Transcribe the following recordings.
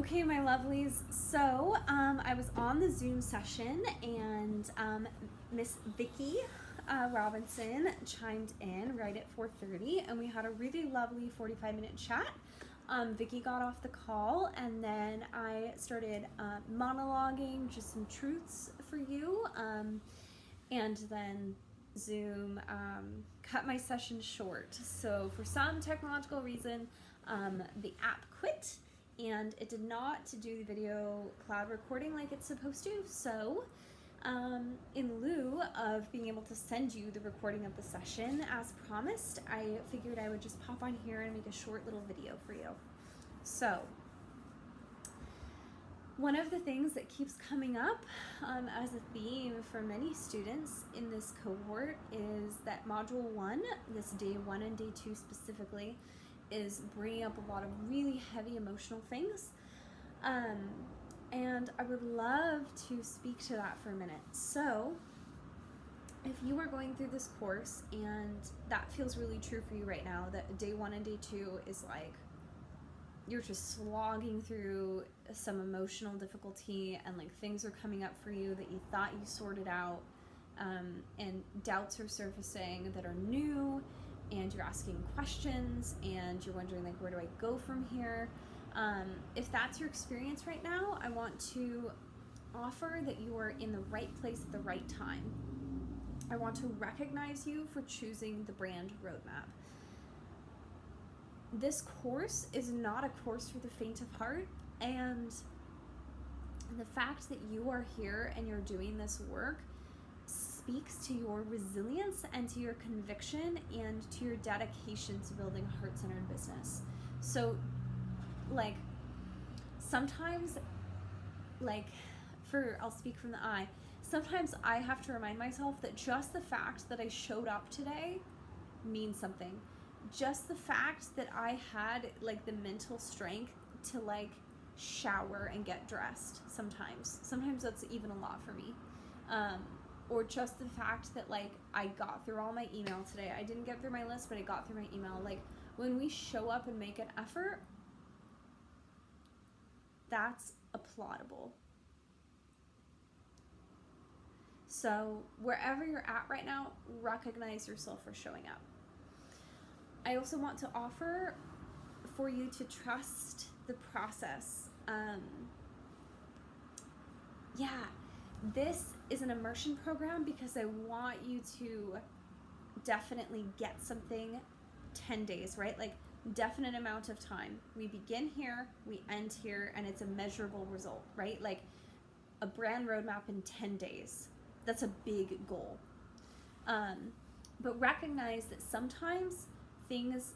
Okay, my lovelies. So, I was on the Zoom session and Miss Vicky Robinson chimed in right at 4:30, and we had a really lovely 45-minute chat. Vicky got off the call, and then I started monologuing just some truths for you, and then Zoom cut my session short. So, for some technological reason, the app quit and it did not do the video cloud recording like it's supposed to. So in lieu of being able to send you the recording of the session as promised, I figured I would just pop on here and make a short little video for you. So one of the things that keeps coming up as a theme for many students in this cohort is that Module 1, this Day 1 and Day 2 specifically, is bringing up a lot of really heavy emotional things. And I would love to speak to that for a minute. So if you are going through this course and that feels really true for you right now, that Day 1 and Day 2 is like, you're just slogging through some emotional difficulty and like things are coming up for you that you thought you sorted out, and doubts are surfacing that are new, and you're asking questions and you're wondering like, where do I go from here? If that's your experience right now, I want to offer that you are in the right place at the right time. I want to recognize you for choosing the brand roadmap. This course is not a course for the faint of heart, and the fact that you are here and you're doing this work speaks to your resilience and to your conviction and to your dedication to building a heart-centered business. So like sometimes, like I'll speak from the I, sometimes I have to remind myself that just the fact that I showed up today means something. Just the fact that I had like the mental strength to like shower and get dressed sometimes that's even a lot for me. Or just the fact that like I got through all my email today. I didn't get through my list, but I got through my email. Like when we show up and make an effort, that's applaudable. So wherever you're at right now, recognize yourself for showing up. I also want to offer for you to trust the process. This is an immersion program because I want you to definitely get something 10 days, right? Like definite amount of time. We begin here, we end here, and it's a measurable result, right? Like a brand roadmap in 10 days. That's a big goal. But recognize that sometimes things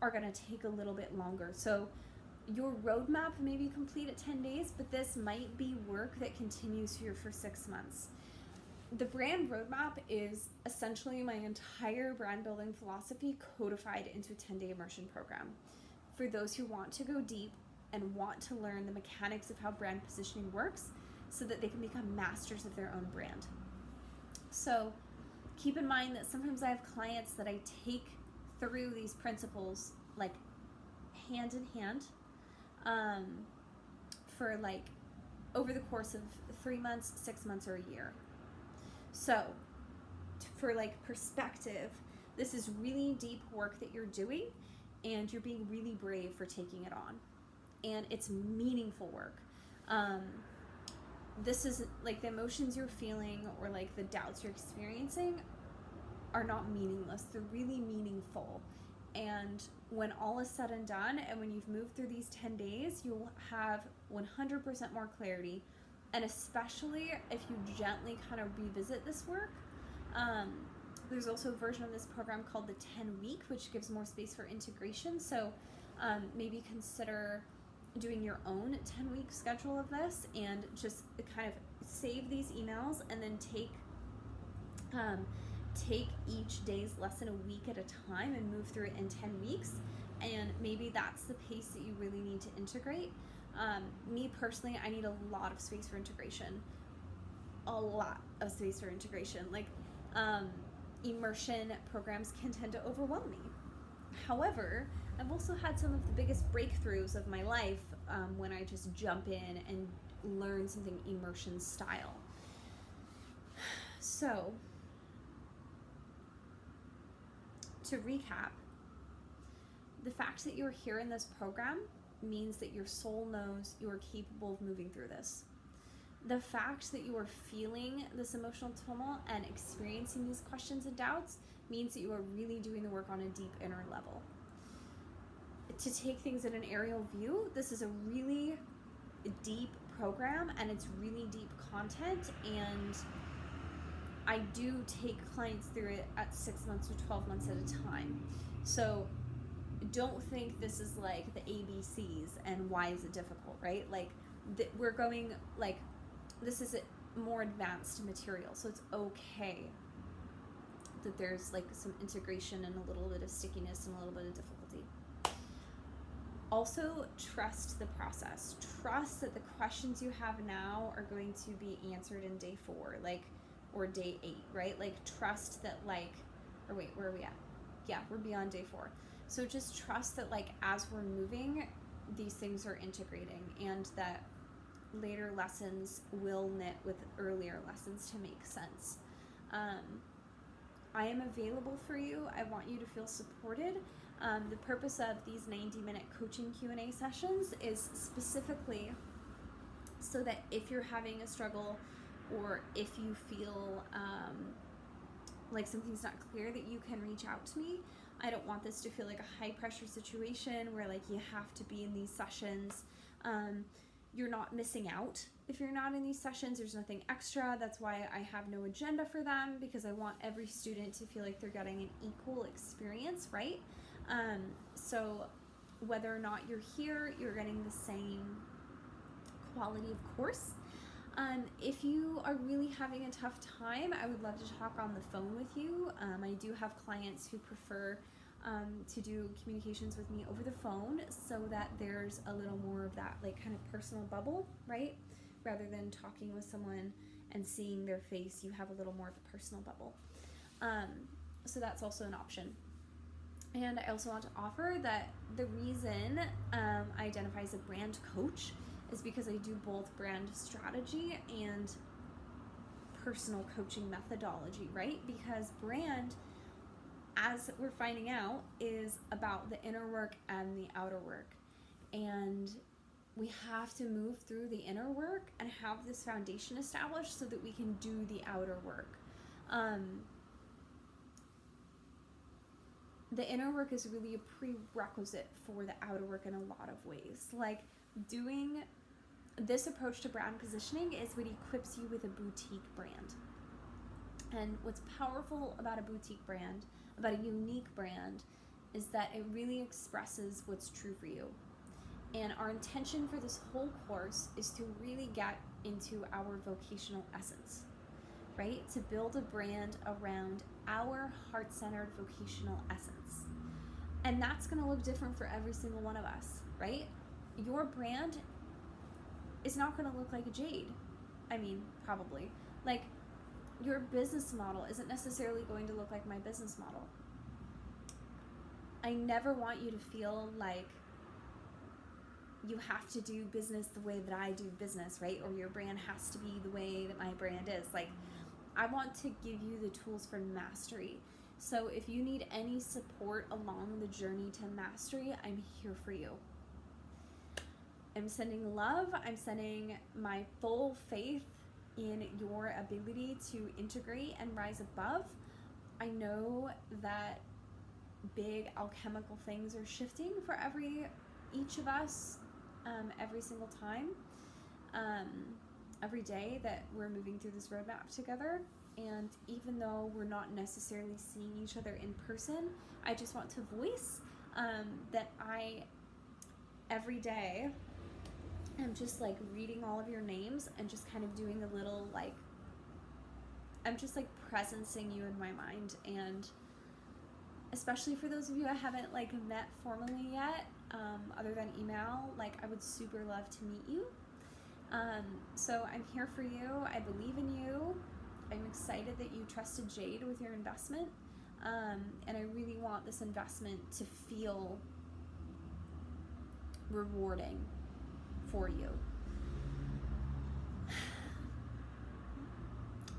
are going to take a little bit longer. So your roadmap may be complete at 10 days, but this might be work that continues here for 6 months. The brand roadmap is essentially my entire brand building philosophy codified into a 10-day immersion program for those who want to go deep and want to learn the mechanics of how brand positioning works so that they can become masters of their own brand. So keep in mind that sometimes I have clients that I take through these principles like hand in hand for like over the course of 3 months, 6 months, or a year. So for like perspective, this is really deep work that you're doing and you're being really brave for taking it on, and it's meaningful work. This is like the emotions you're feeling or like the doubts you're experiencing are not meaningless. They're really meaningful. And when all is said and done, and when you've moved through these 10 days, you'll have 100% more clarity. And especially if you gently kind of revisit this work, there's also a version of this program called the 10-week, which gives more space for integration. So maybe consider doing your own 10-week schedule of this and just kind of save these emails and then take each day's lesson a week at a time and move through it in 10 weeks. And maybe that's the pace that you really need to integrate. Me personally, I need a lot of space for integration. A lot of space for integration. Like immersion programs can tend to overwhelm me. However, I've also had some of the biggest breakthroughs of my life when I just jump in and learn something immersion style. So, to recap, the fact that you're here in this program means that your soul knows you are capable of moving through this. The fact that you are feeling this emotional turmoil and experiencing these questions and doubts means that you are really doing the work on a deep inner level. To take things in an aerial view, this is a really deep program and it's really deep content, and I do take clients through it at 6 months or 12 months at a time. So don't think this is like the ABCs and why is it difficult, right? Like we're going like, this is a more advanced material, so it's okay that there's like some integration and a little bit of stickiness and a little bit of difficulty. Also, trust the process. Trust that the questions you have now are going to be answered in day 4, like, or day 8, right? Like, trust that, like, or wait, where are we at? Yeah, we're beyond day 4. So just trust that, like, as we're moving, these things are integrating, and that later lessons will knit with earlier lessons to make sense. I am available for you. I want you to feel supported. The purpose of these 90-minute coaching Q&A sessions is specifically so that if you're having a struggle, or if you feel like something's not clear, that you can reach out to me. I don't want this to feel like a high pressure situation where like you have to be in these sessions. You're not missing out if you're not in these sessions. There's nothing extra. That's why I have no agenda for them, because I want every student to feel like they're getting an equal experience, right? So whether or not you're here, you're getting the same quality of course. If you are really having a tough time, I would love to talk on the phone with you. I do have clients who prefer to do communications with me over the phone, so that there's a little more of that like kind of personal bubble, right? Rather than talking with someone and seeing their face, you have a little more of a personal bubble. So that's also an option. And I also want to offer that the reason I identify as a brand coach is because I do both brand strategy and personal coaching methodology, right? Because brand, as we're finding out, is about the inner work and the outer work. And we have to move through the inner work and have this foundation established so that we can do the outer work. The inner work is really a prerequisite for the outer work in a lot of ways. Like, doing this approach to brand positioning is what equips you with a boutique brand. And what's powerful about a boutique brand, about a unique brand, is that it really expresses what's true for you. And our intention for this whole course is to really get into our vocational essence, right? To build a brand around our heart-centered vocational essence. And that's going to look different for every single one of us, right? Your brand is not going to look like a Jade. I mean, probably. Like, your business model isn't necessarily going to look like my business model. I never want you to feel like you have to do business the way that I do business, right? Or your brand has to be the way that my brand is. Like, I want to give you the tools for mastery. So if you need any support along the journey to mastery, I'm here for you. I'm sending love. I'm sending my full faith in your ability to integrate and rise above. I know that big alchemical things are shifting for each of us every single time, every day that we're moving through this roadmap together. And even though we're not necessarily seeing each other in person, I just want to voice that I, every day, am just like reading all of your names and just kind of doing a little like, I'm just like presencing you in my mind. And especially for those of you I haven't like met formally yet, other than email, like I would super love to meet you. So I'm here for you. I believe in you. I'm excited that you trusted Jade with your investment. And I really want this investment to feel rewarding for you.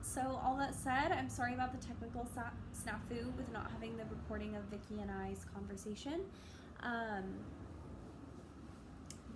So all that said, I'm sorry about the technical snafu with not having the recording of Vicky and I's conversation.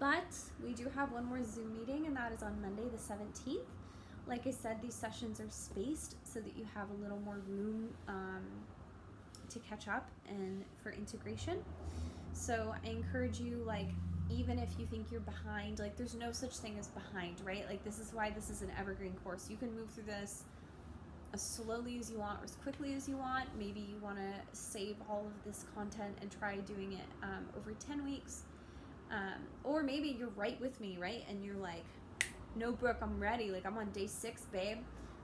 But we do have one more Zoom meeting, and that is on Monday the 17th. Like I said, these sessions are spaced so that you have a little more room to catch up and for integration. So I encourage you, like, even if you think you're behind, like, there's no such thing as behind, right? Like, this is why this is an evergreen course. You can move through this as slowly as you want or as quickly as you want. Maybe you want to save all of this content and try doing it over 10 weeks. Or maybe you're right with me, right? And you're like, no, Brooke, I'm ready. Like, I'm on day 6, babe.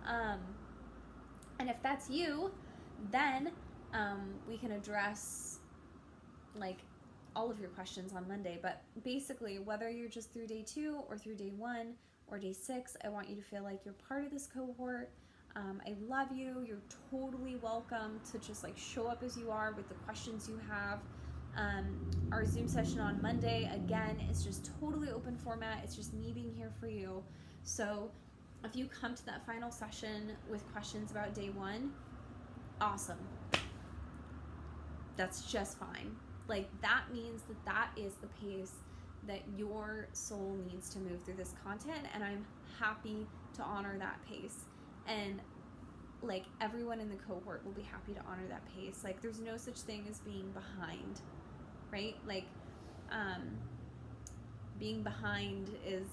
And if that's you, then we can address, like, all of your questions on Monday. But basically, whether you're just through day 2 or through day 1 or day 6, I want you to feel like you're part of this cohort. I love you. You're totally welcome to just, like, show up as you are with the questions you have. Our Zoom session on Monday, again, is just totally open format. It's just me being here for you. So if you come to that final session with questions about day 1, awesome. That's just fine. Like, that means that that is the pace that your soul needs to move through this content, and I'm happy to honor that pace. And, like, everyone in the cohort will be happy to honor that pace. Like, there's no such thing as being behind, right? Like, being behind is,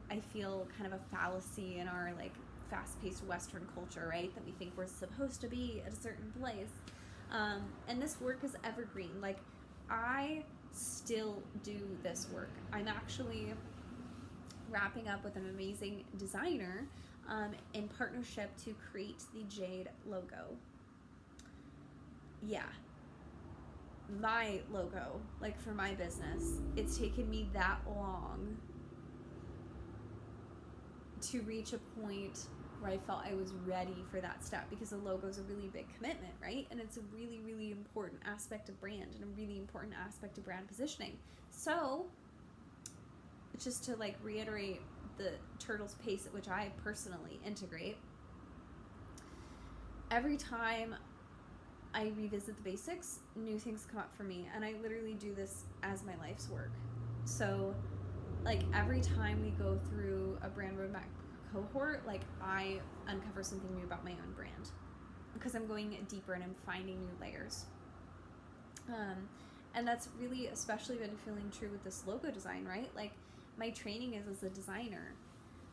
I feel, kind of a fallacy in our, like, fast-paced Western culture, right? That we think we're supposed to be at a certain place. And this work is evergreen. Like, I still do this work. I'm actually wrapping up with an amazing designer in partnership to create the Jade logo. Yeah. My logo, like, for my business. It's taken me that long to reach a point where I felt I was ready for that step, because the logo is a really big commitment, right? And it's a really, really important aspect of brand and a really important aspect of brand positioning. So, just to, like, reiterate the turtle's pace at which I personally integrate, every time I revisit the basics, new things come up for me, and I literally do this as my life's work. So, like, every time we go through a brand roadmap cohort, like, I uncover something new about my own brand, because I'm going deeper and I'm finding new layers. And that's really especially been feeling true with this logo design, right? Like, my training is as a designer.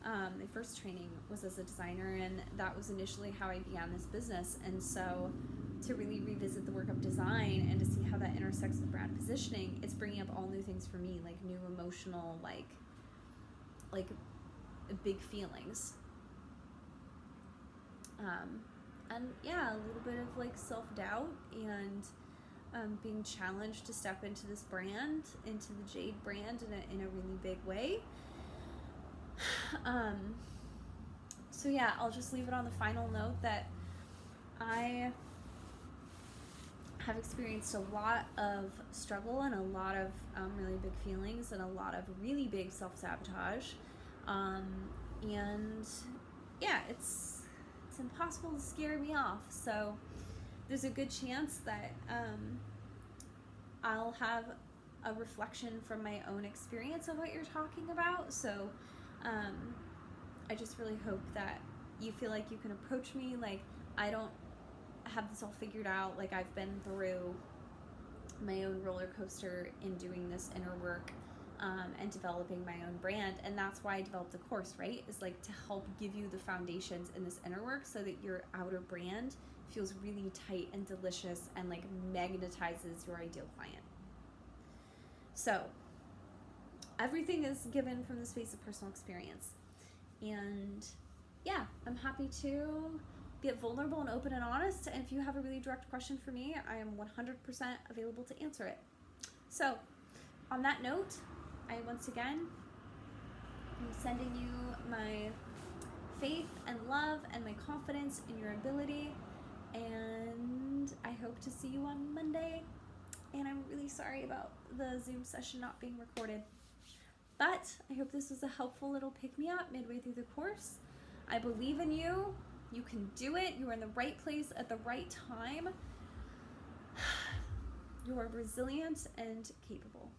My first training was as a designer, and that was initially how I began this business. And so to really revisit the work of design and to see how that intersects with brand positioning, it's bringing up all new things for me, like new emotional, like big feelings. And yeah, a little bit of, like, self-doubt and being challenged to step into this brand, into the Jade brand in a really big way. So yeah, I'll just leave it on the final note that I have experienced a lot of struggle and a lot of really big feelings and a lot of really big self-sabotage. And yeah, it's impossible to scare me off. So there's a good chance that I'll have a reflection from my own experience of what you're talking about. So I just really hope that you feel like you can approach me. Like, I don't have this all figured out. Like, I've been through my own roller coaster in doing this inner work and developing my own brand. And that's why I developed the course, right? Is, like, to help give you the foundations in this inner work so that your outer brand feels really tight and delicious and, like, magnetizes your ideal client. So everything is given from the space of personal experience. And yeah, I'm happy to get vulnerable and open and honest. And if you have a really direct question for me, I am 100% available to answer it. So on that note, I once again am sending you my faith and love and my confidence in your ability. And and I hope to see you on Monday. And I'm really sorry about the Zoom session not being recorded. But I hope this was a helpful little pick-me-up midway through the course. I believe in you. You can do it. You are in the right place at the right time. You are resilient and capable.